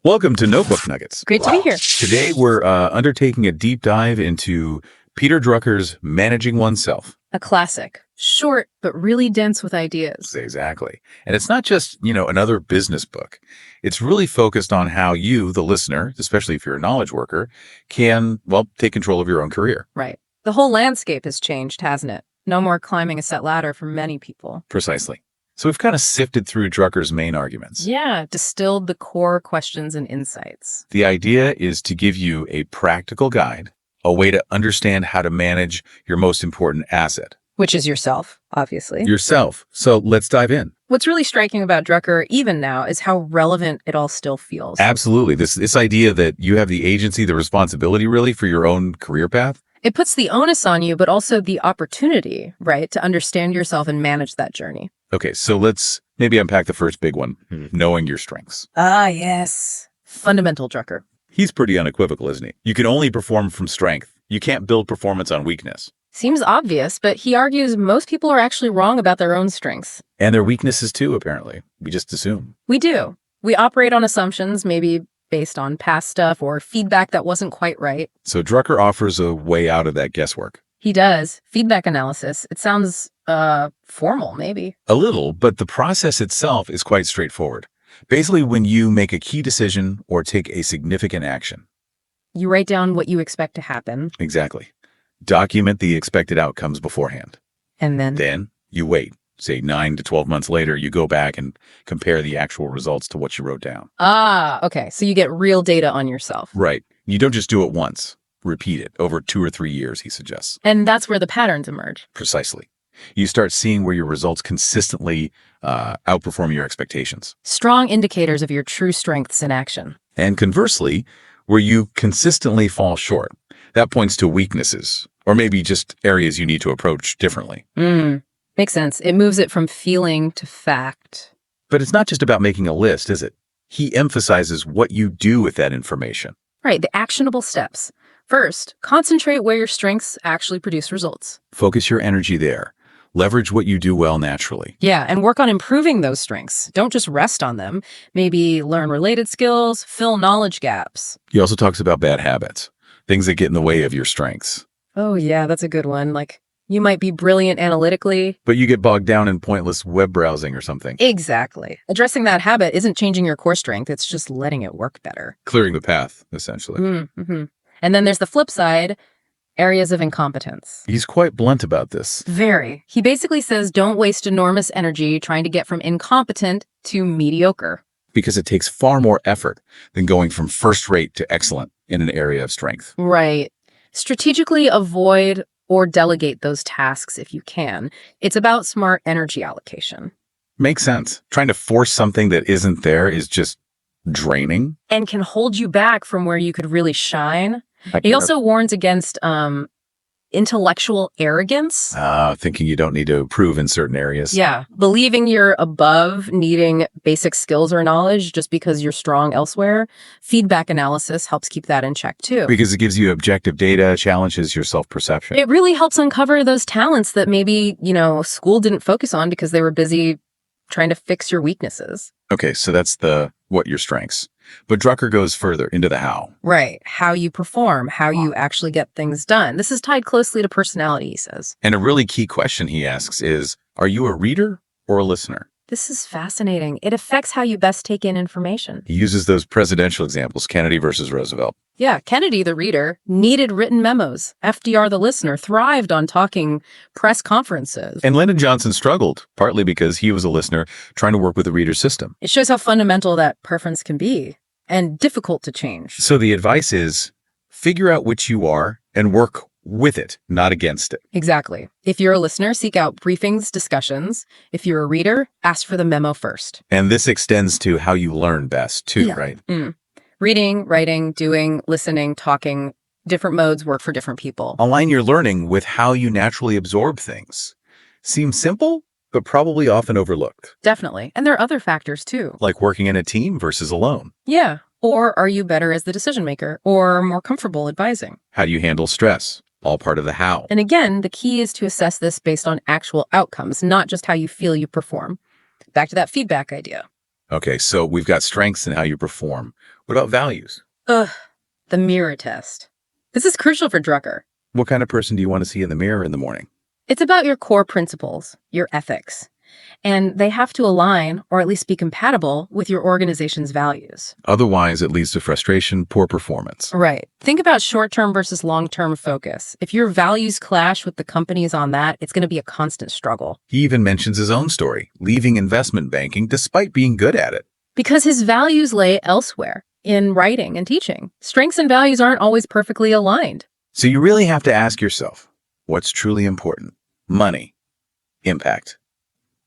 Welcome to Notebook Nuggets. Great to be here. Today we're undertaking a deep dive into Peter Drucker's Managing Oneself. A classic. Short, but really dense with ideas. Exactly. And it's not just, another business book. It's really focused on how you, the listener, especially if you're a knowledge worker, can, take control of your own career. Right. The whole landscape has changed, hasn't it? No more climbing a set ladder for many people. Precisely. So we've kind of sifted through Drucker's main arguments. Yeah, distilled the core questions and insights. The idea is to give you a practical guide, a way to understand how to manage your most important asset. Which is yourself, obviously. Yourself. So let's dive in. What's really striking about Drucker, even now, is how relevant it all still feels. Absolutely. This idea that you have the agency, the responsibility really for your own career path. It puts the onus on you, but also the opportunity, right, to understand yourself and manage that journey. Okay, so let's maybe unpack the first big one, knowing your strengths. Ah, yes. Fundamental Drucker. He's pretty unequivocal, isn't he? You can only perform from strength. You can't build performance on weakness. Seems obvious, but he argues most people are actually wrong about their own strengths. And their weaknesses too, apparently. We just assume. We do. We operate on assumptions, maybe based on past stuff or feedback that wasn't quite right. So Drucker offers a way out of that guesswork. He does. Feedback analysis. It sounds formal, maybe. A little, but the process itself is quite straightforward. Basically, when you make a key decision or take a significant action. You write down what you expect to happen. Exactly. Document the expected outcomes beforehand. And then? Then you wait. Say 9 to 12 months later, you go back and compare the actual results to what you wrote down. Ah, okay. So you get real data on yourself. Right. You don't just do it once. Repeat it over 2 or 3 years, he suggests. And that's where the patterns emerge. Precisely. You start seeing where your results consistently outperform your expectations. Strong indicators of your true strengths in action. And conversely, where you consistently fall short. That points to weaknesses, or maybe just areas you need to approach differently. Makes sense. It moves it from feeling to fact. But it's not just about making a list, is it? He emphasizes what you do with that information. Right, the actionable steps. First, concentrate where your strengths actually produce results. Focus your energy there. Leverage what you do well naturally. Yeah, and work on improving those strengths. Don't just rest on them. Maybe learn related skills, fill knowledge gaps. He also talks about bad habits, things that get in the way of your strengths. Oh yeah, that's a good one. Like, you might be brilliant analytically, but you get bogged down in pointless web browsing or something. Exactly. Addressing that habit isn't changing your core strength. It's just letting it work better. Clearing the path, essentially. Mm-hmm. And then there's the flip side, areas of incompetence. He's quite blunt about this. Very. He basically says don't waste enormous energy trying to get from incompetent to mediocre. Because it takes far more effort than going from first rate to excellent in an area of strength. Right. Strategically avoid or delegate those tasks if you can. It's about smart energy allocation. Makes sense. Trying to force something that isn't there is just draining. And can hold you back from where you could really shine. He also warns against intellectual arrogance. Thinking you don't need to improve in certain areas. Yeah. Believing you're above needing basic skills or knowledge just because you're strong elsewhere. Feedback analysis helps keep that in check too. Because it gives you objective data, challenges your self-perception. It really helps uncover those talents that maybe, school didn't focus on because they were busy trying to fix your weaknesses. Okay, so that's what your strengths. But Drucker goes further into the how. Right. How you perform, how you actually get things done. This is tied closely to personality, he says. And a really key question he asks is, are you a reader or a listener? This is fascinating. It affects how you best take in information. He uses those presidential examples, Kennedy versus Roosevelt. Yeah, Kennedy, the reader, needed written memos. FDR, the listener, thrived on talking press conferences. And Lyndon Johnson struggled, partly because he was a listener trying to work with the reader system. It shows how fundamental that preference can be and difficult to change. So the advice is, figure out which you are and work with it, not against it. Exactly. If you're a listener, seek out briefings, discussions. If you're a reader, ask for the memo first. And this extends to how you learn best too, right? Reading, writing, doing, listening, talking, different modes work for different people. Align your learning with how you naturally absorb things. Seems simple, but probably often overlooked. Definitely. And there are other factors too. Like working in a team versus alone. Yeah. Or are you better as the decision maker or more comfortable advising? How do you handle stress? All part of the how. And again, the key is to assess this based on actual outcomes, not just how you feel you perform. Back to that feedback idea. Okay, so we've got strengths and how you perform. What about values? Ugh, the mirror test. This is crucial for Drucker. What kind of person do you want to see in the mirror in the morning? It's about your core principles, your ethics, and they have to align or at least be compatible with your organization's values. Otherwise, it leads to frustration, poor performance. Right. Think about short-term versus long-term focus. If your values clash with the company's on that, it's going to be a constant struggle. He even mentions his own story, leaving investment banking despite being good at it. Because his values lay elsewhere, in writing and teaching. Strengths and values aren't always perfectly aligned. So you really have to ask yourself, what's truly important? Money, impact,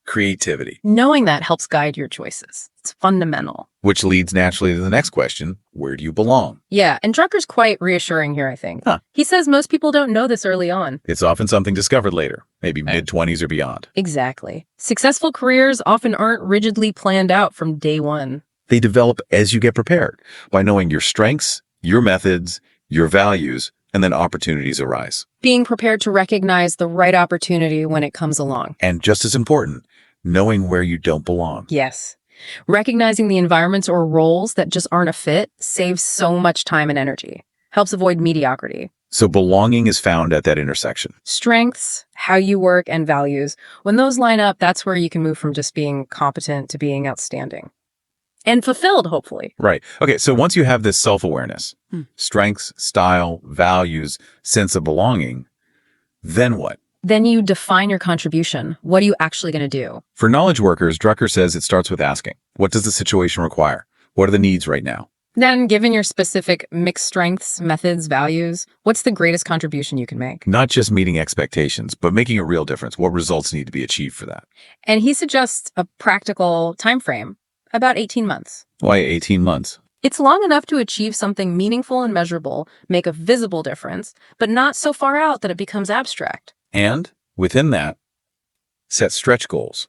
creativity. Knowing that helps guide your choices. It's fundamental. Which leads naturally to the next question, where do you belong? Yeah, and Drucker's quite reassuring here, I think. Huh. He says most people don't know this early on. It's often something discovered later, maybe mid-20s or beyond. Exactly. Successful careers often aren't rigidly planned out from day one. They develop as you get prepared, by knowing your strengths, your methods, your values, and then opportunities arise. Being prepared to recognize the right opportunity when it comes along. And just as important, knowing where you don't belong. Yes. Recognizing the environments or roles that just aren't a fit saves so much time and energy. Helps avoid mediocrity. So belonging is found at that intersection. Strengths, how you work, and values. When those line up, that's where you can move from just being competent to being outstanding. And fulfilled, hopefully. Right. Okay, so once you have this self-awareness, strengths, style, values, sense of belonging, then what? Then you define your contribution. What are you actually going to do? For knowledge workers, Drucker says it starts with asking, what does the situation require? What are the needs right now? Then, given your specific mixed strengths, methods, values, what's the greatest contribution you can make? Not just meeting expectations, but making a real difference. What results need to be achieved for that? And he suggests a practical time frame, about 18 months. Why 18 months? It's long enough to achieve something meaningful and measurable, make a visible difference, but not so far out that it becomes abstract. And within that, set stretch goals.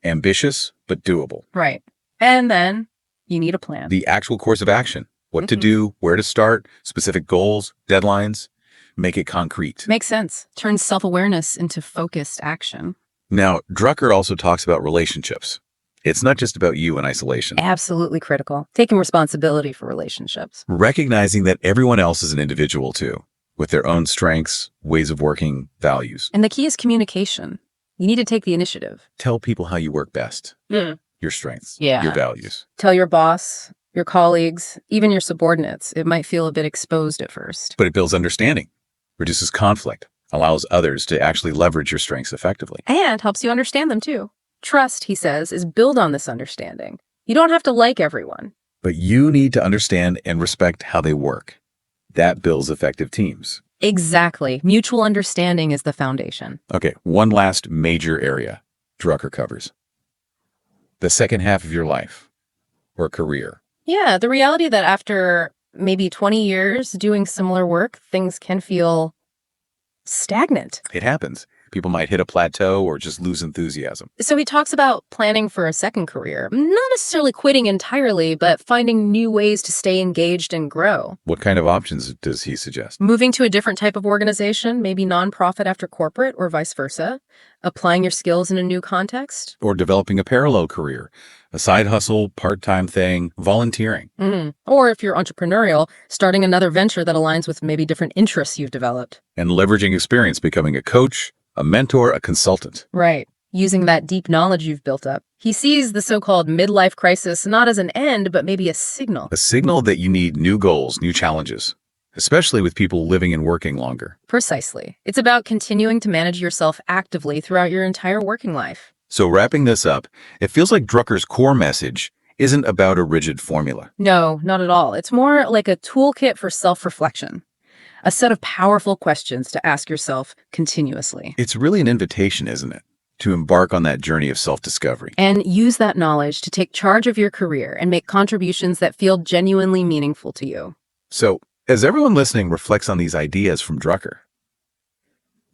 Ambitious, but doable. Right. And then you need a plan. The actual course of action. What to do, where to start, specific goals, deadlines. Make it concrete. Makes sense. Turns self-awareness into focused action. Now, Drucker also talks about relationships. It's not just about you in isolation. Absolutely critical. Taking responsibility for relationships. Recognizing that everyone else is an individual too, with their own strengths, ways of working, values. And the key is communication. You need to take the initiative. Tell people how you work best. Your strengths, Yeah. your values. Tell your boss, your colleagues, even your subordinates. It might feel a bit exposed at first. But it builds understanding, reduces conflict, allows others to actually leverage your strengths effectively. And helps you understand them too. Trust, he says, is built on this understanding. You don't have to like everyone. But you need to understand and respect how they work. That builds effective teams. Exactly. Mutual understanding is the foundation. Okay, one last major area Drucker covers. The second half of your life or career. Yeah, the reality that after maybe 20 years doing similar work, things can feel stagnant. It happens. People might hit a plateau or just lose enthusiasm. So he talks about planning for a second career, not necessarily quitting entirely, but finding new ways to stay engaged and grow. What kind of options does he suggest? Moving to a different type of organization, maybe nonprofit after corporate or vice versa. Applying your skills in a new context. Or developing a parallel career, a side hustle, part-time thing, volunteering. Or if you're entrepreneurial, starting another venture that aligns with maybe different interests you've developed. And leveraging experience, becoming a coach, a mentor, a consultant. Right. Using that deep knowledge you've built up. He sees the so-called midlife crisis not as an end, but maybe a signal. A signal that you need new goals, new challenges, especially with people living and working longer. Precisely. It's about continuing to manage yourself actively throughout your entire working life. So wrapping this up, it feels like Drucker's core message isn't about a rigid formula. No, not at all. It's more like a toolkit for self-reflection. A set of powerful questions to ask yourself continuously. It's really an invitation, isn't it? To embark on that journey of self-discovery. And use that knowledge to take charge of your career and make contributions that feel genuinely meaningful to you. So, as everyone listening reflects on these ideas from Drucker,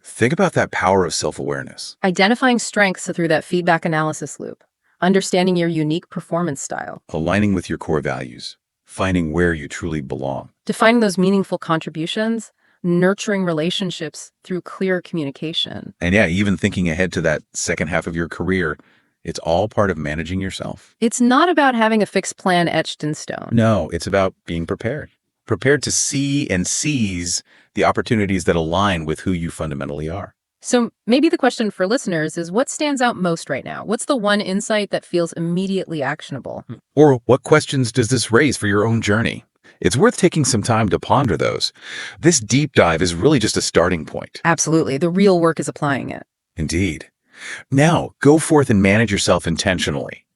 think about that power of self-awareness. Identifying strengths through that feedback analysis loop. Understanding your unique performance style. Aligning with your core values. Finding where you truly belong. Defining those meaningful contributions. Nurturing relationships through clear communication. And yeah, even thinking ahead to that second half of your career It's all part of managing yourself. It's not about having a fixed plan etched in stone. No, it's about being prepared. Prepared to see and seize the opportunities that align with who you fundamentally are. So maybe the question for listeners is, what stands out most right now? What's the one insight that feels immediately actionable? Or what questions does this raise for your own journey? It's worth taking some time to ponder those. This deep dive is really just a starting point. Absolutely. The real work is applying it. Indeed. Now, go forth and manage yourself intentionally.